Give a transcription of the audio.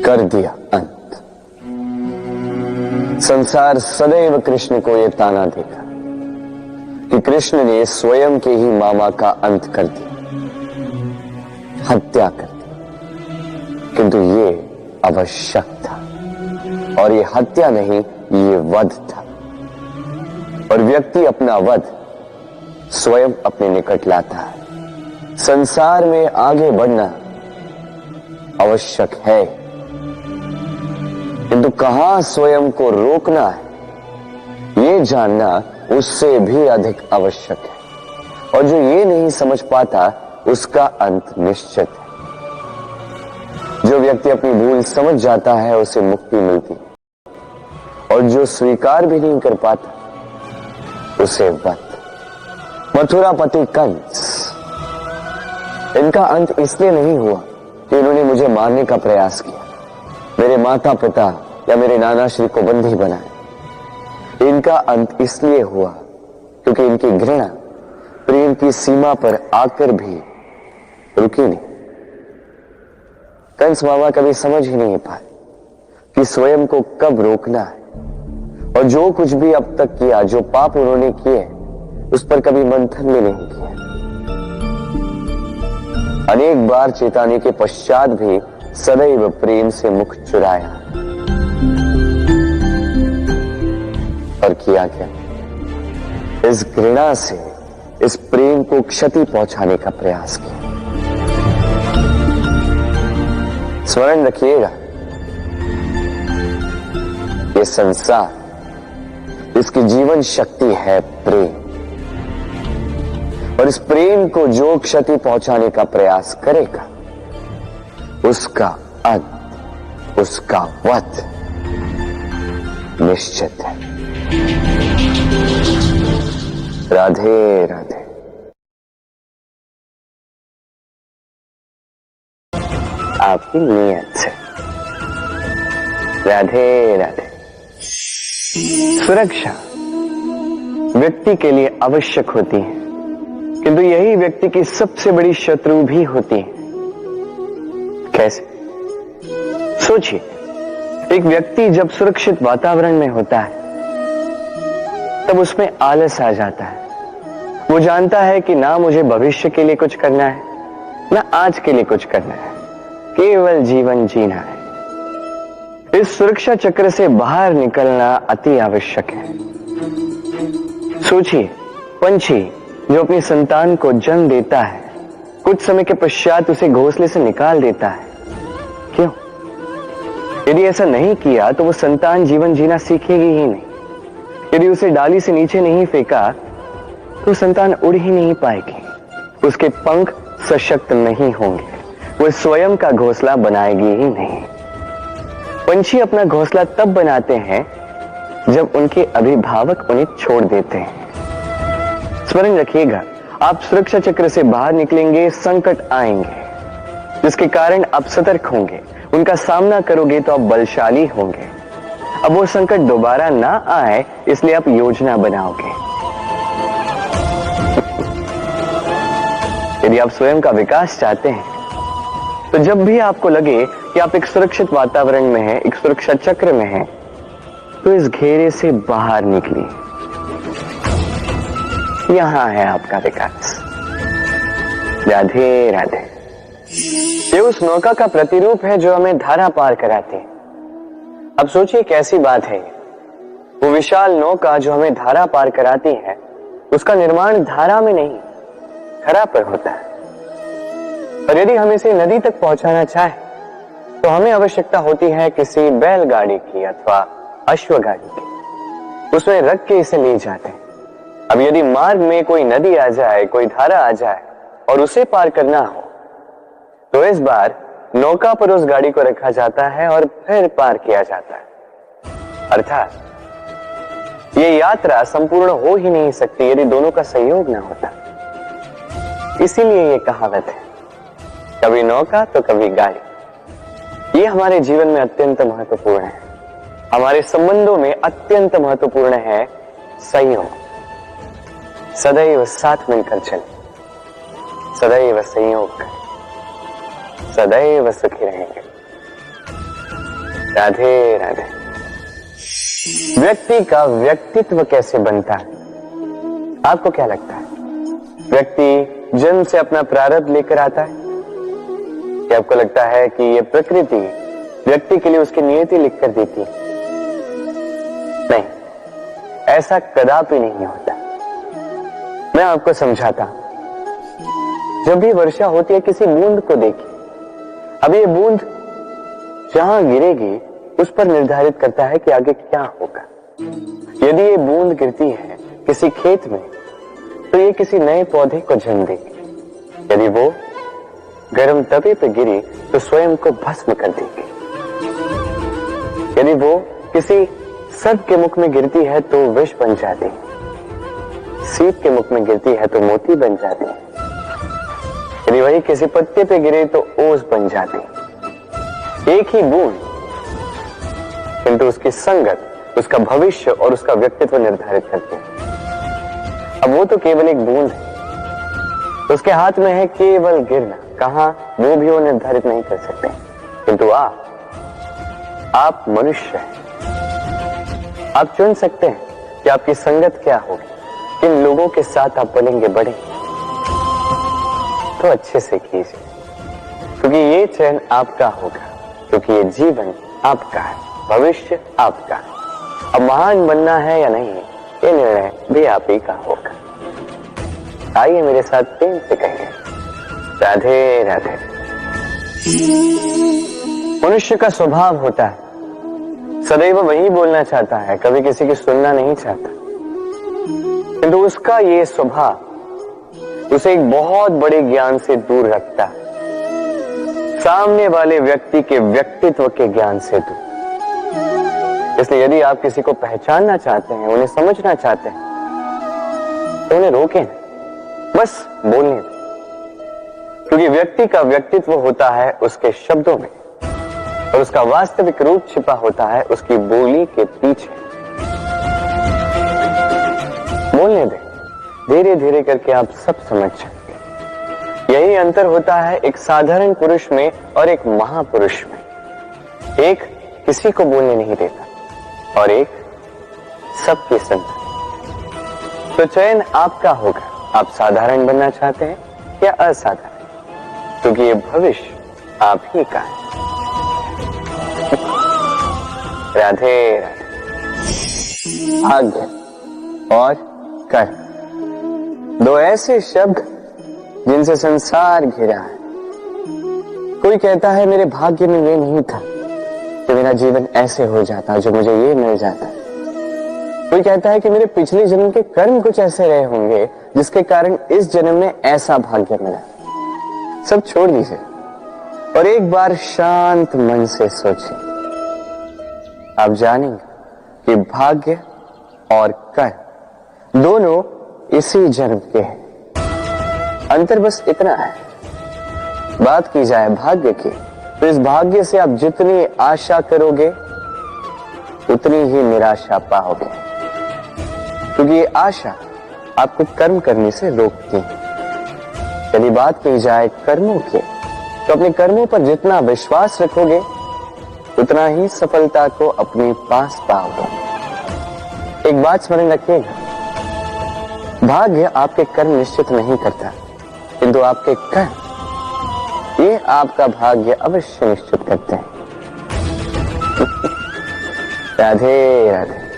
कर दिया अंत। संसार सदैव कृष्ण को यह ताना देगा कि कृष्ण ने स्वयं के ही मामा का अंत कर दिया, हत्या कर दी। किंतु ये आवश्यक था, और ये हत्या नहीं, ये वध था। और व्यक्ति अपना वध स्वयं अपने निकट लाता है। संसार में आगे बढ़ना आवश्यक है, किंतु कहां स्वयं को रोकना है, यह जानना उससे भी अधिक आवश्यक है। और जो ये नहीं समझ पाता, उसका अंत निश्चित है। जो व्यक्ति अपनी भूल समझ जाता है, उसे मुक्ति मिलती है, और जो स्वीकार भी नहीं कर पाता, उसे वध। मथुरापति कंस, इनका अंत इसलिए नहीं हुआ कि इन्होंने मुझे मारने का प्रयास किया, मेरे माता पिता या मेरे नाना श्री को बंदी बनाया। इनका अंत इसलिए हुआ क्योंकि इनकी घृणा प्रेम की सीमा पर आकर भी रुकी नहीं। कंस मामा कभी समझ ही नहीं पाए कि स्वयं को कब रोकना है, और जो कुछ भी अब तक किया, जो पाप उन्होंने किए, उस पर कभी मंथन भी नहीं किया। अनेक बार चेताने के पश्चात भी सदैव प्रेम से मुख चुराया। और किया क्या? इस घृणा से इस प्रेम को क्षति पहुंचाने का प्रयास किया। स्मरण रखिएगा, ये संसार, इसकी जीवन शक्ति है प्रेम, और इस प्रेम को जो क्षति पहुंचाने का प्रयास करेगा, उसका अंत, उसका वध निश्चित है। राधे राधे। आपकी नीयत से। राधे राधे। सुरक्षा व्यक्ति के लिए आवश्यक होती है, किंतु यही व्यक्ति की सबसे बड़ी शत्रु भी होती है। कैसे? सोचिए, एक व्यक्ति जब सुरक्षित वातावरण में होता है, तब उसमें आलस आ जाता है। वो जानता है कि ना मुझे भविष्य के लिए कुछ करना है, ना आज के लिए कुछ करना है, केवल जीवन जीना है। इस सुरक्षा चक्र से बाहर निकलना अति आवश्यक है। सोचिए, पंछी जो अपनी संतान को जन्म देता है, कुछ समय के पश्चात उसे घोंसले से निकाल देता है। क्यों? यदि ऐसा नहीं किया तो वो संतान जीवन जीना सीखेगी ही नहीं। यदि उसे डाली से नीचे नहीं फेंका तो संतान उड़ ही नहीं पाएगी, उसके पंख सशक्त नहीं होंगे, वो स्वयं का घोंसला बनाएगी ही नहीं। पंछी अपना घोंसला तब बनाते हैं जब उनके अभिभावक उन्हें छोड़ देते हैं। स्मरण रखिएगा, आप सुरक्षा चक्र से बाहर निकलेंगे, संकट आएंगे, जिसके कारण आप सतर्क होंगे, उनका सामना करोगे तो आप बलशाली होंगे। अब वो संकट दोबारा ना आए, इसलिए आप योजना बनाओगे। यदि आप स्वयं का विकास चाहते हैं, तो जब भी आपको लगे कि आप एक सुरक्षित वातावरण में हैं, एक सुरक्षा चक्र में हैं, तो इस घेरे से बाहर निकलिए। यहां है आपका विकास। राधे राधे। ये उस नौका का प्रतिरूप है जो हमें धारा पार कराती है। अब सोचिए कैसी बात है, वो विशाल नौका जो हमें धारा पार कराती है, उसका निर्माण धारा में नहीं, खरा पर होता है। और यदि हम इसे नदी तक पहुंचाना चाहे, तो हमें आवश्यकता होती है किसी बैलगाड़ी की अथवा अश्वगाड़ी की। उसमें रख के इसे ले जाते हैं। अब यदि मार्ग में कोई नदी आ जाए, कोई धारा आ जाए और उसे पार करना हो, तो इस बार नौका पर उस गाड़ी को रखा जाता है और फिर पार किया जाता है। अर्थात ये यात्रा संपूर्ण हो ही नहीं सकती यदि दोनों का सहयोग ना होता। इसीलिए ये कहावत है, कभी नौका तो कभी गाड़ी। ये हमारे जीवन में अत्यंत महत्वपूर्ण है। हमारे संबंधों में अत्यंत महत्वपूर्ण है सहयोग। सदैव साथ मिलकर चले। सदैव संयोग, सदैव सुखी रहेंगे। राधे राधे। व्यक्ति का व्यक्तित्व कैसे बनता है, आपको क्या लगता है? व्यक्ति जन्म से अपना प्रारब्ध लेकर आता है, या आपको लगता है कि यह प्रकृति व्यक्ति के लिए उसकी नियति लिखकर देती है? नहीं, ऐसा कदापि नहीं होता। मैं आपको समझाता हूं। जब भी वर्षा होती है, किसी बूंद को देखिए। अब ये बूंद जहां गिरेगी उस पर निर्धारित करता है कि आगे क्या होगा। यदि ये बूंद गिरती है किसी खेत में, तो ये किसी नए पौधे को जन्म देगी। यदि वो गर्म तवे पर गिरी तो स्वयं को भस्म कर देगी। यदि वो किसी सर्प के मुख में गिरती है तो विष बन जाती है। सीप के मुख में गिरती है तो मोती बन जाती है। यदि वही किसी पत्ते पे गिरे तो ओस बन जाती है। एक ही बूंद, किंतु उसकी संगत, उसका भविष्य और उसका व्यक्तित्व निर्धारित करते हैं। अब वो तो केवल एक बूंद है, उसके हाथ में है केवल गिरना। कहां, वो भी वो निर्धारित नहीं कर सकते। किंतु आप मनुष्य हैं। आप चुन सकते हैं कि आपकी संगत क्या होगी, किन लोगों के साथ आप पलेंगे बढ़ेंगे। तो अच्छे से कीजिए, क्योंकि ये चयन आपका होगा, क्योंकि ये जीवन आपका है, भविष्य आपका है। अब महान बनना है या नहीं, ये निर्णय भी आप ही का होगा। आइए मेरे साथ प्रेम से कहिए, राधे राधे। मनुष्य का स्वभाव होता है सदैव वही बोलना चाहता है, कभी किसी की सुनना नहीं चाहता। किंतु उसका ये स्वभाव उसे एक बहुत बड़े ज्ञान से दूर रखता है, सामने वाले व्यक्ति के व्यक्तित्व के ज्ञान से दूर। इसलिए यदि आप किसी को पहचानना चाहते हैं, उन्हें समझना चाहते हैं, तो उन्हें रोकें, बस बोलने दें। क्योंकि व्यक्ति का व्यक्तित्व होता है उसके शब्दों में, और उसका वास्तविक रूप छिपा होता है उसकी बोली के पीछे। बोलने दें, धीरे धीरे करके आप सब समझ जाएंगे। यही अंतर होता है एक साधारण पुरुष में और एक महापुरुष में। एक किसी को बोलने नहीं देता और एक सबकी सुनता। तो चयन आपका होगा, आप साधारण बनना चाहते हैं या असाधारण, क्योंकि ये भविष्य आप ही का है। राधे राधे। भाग्य और कर्म, दो ऐसे शब्द जिनसे संसार घिरा है। कोई कहता है मेरे भाग्य में ये नहीं था कि मेरा जीवन ऐसे हो जाता, जो मुझे ये मिल जाता। कोई कहता है कि मेरे पिछले जन्म के कर्म कुछ ऐसे रहे होंगे जिसके कारण इस जन्म में ऐसा भाग्य मिला। सब छोड़ दीजिए और एक बार शांत मन से सोचिए। आप जानेंगे कि भाग्य और कर्म दोनों इसी जन्म के हैं। अंतर बस इतना है। बात की जाए भाग्य की, तो इस भाग्य से आप जितनी आशा करोगे उतनी ही निराशा पाओगे, क्योंकि ये आशा आपको कर्म करने से रोकती है। यदि बात की जाए कर्मों की, तो अपने कर्मों पर जितना विश्वास रखोगे उतना ही सफलता को अपने पास पाओगे। एक बात स्मरण रखिएगा, भाग्य आपके कर्म निश्चित नहीं करता, किंतु आपके कर्म ये आपका भाग्य अवश्य निश्चित करते हैं। राधे राधे।